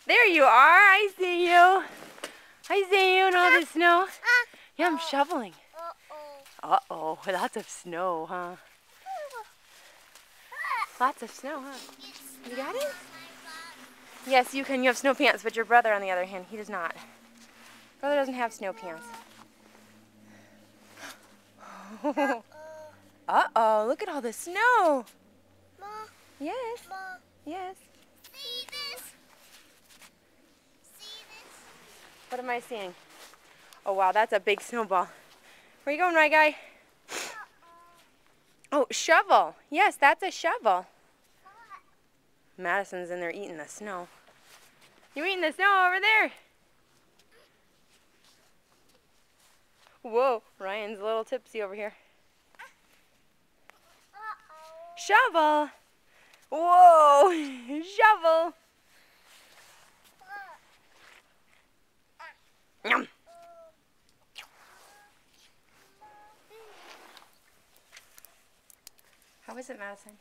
There you are. I see you. I see you in all the snow. Yeah, I'm shoveling. Uh-oh. Lots of snow, huh? Lots of snow, huh? You got it? Yes, you can. You have snow pants, but your brother, on the other hand, he does not. Brother doesn't have snow pants. Uh-oh. Look at all the snow. Ma. Yes. Ma. Yes. See this? See this? What am I seeing? Oh, wow. That's a big snowball. Where you going, right guy? Oh, shovel. Yes, that's a shovel. Madison's in there eating the snow. You eating the snow over there? Whoa, Ryan's a little tipsy over here. Shovel. Whoa, shovel. Yum. How is it, Madison?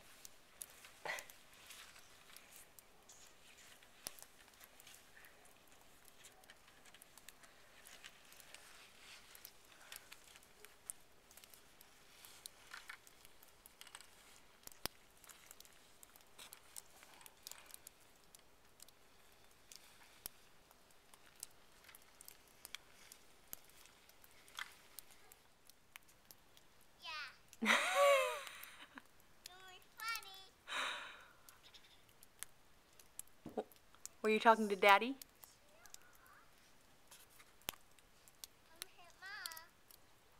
Yeah. Really funny. Were you talking to Daddy?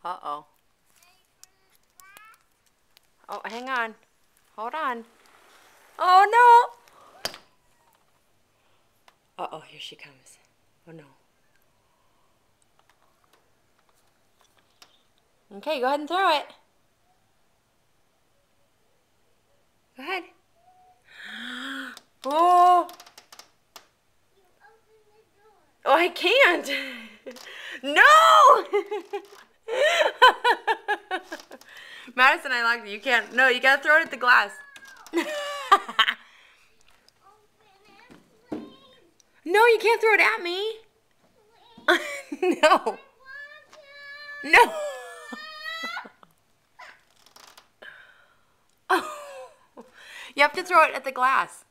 Uh-oh. Oh, hang on. Hold on. Oh, no! Uh-oh, here she comes. Oh, no. Okay, go ahead and throw it. Go ahead. Oh! Oh, I can't! No! Madison, I like you. You can't. No, you gotta throw it at the glass. No, you can't throw it at me. No. No. Oh. You have to throw it at the glass.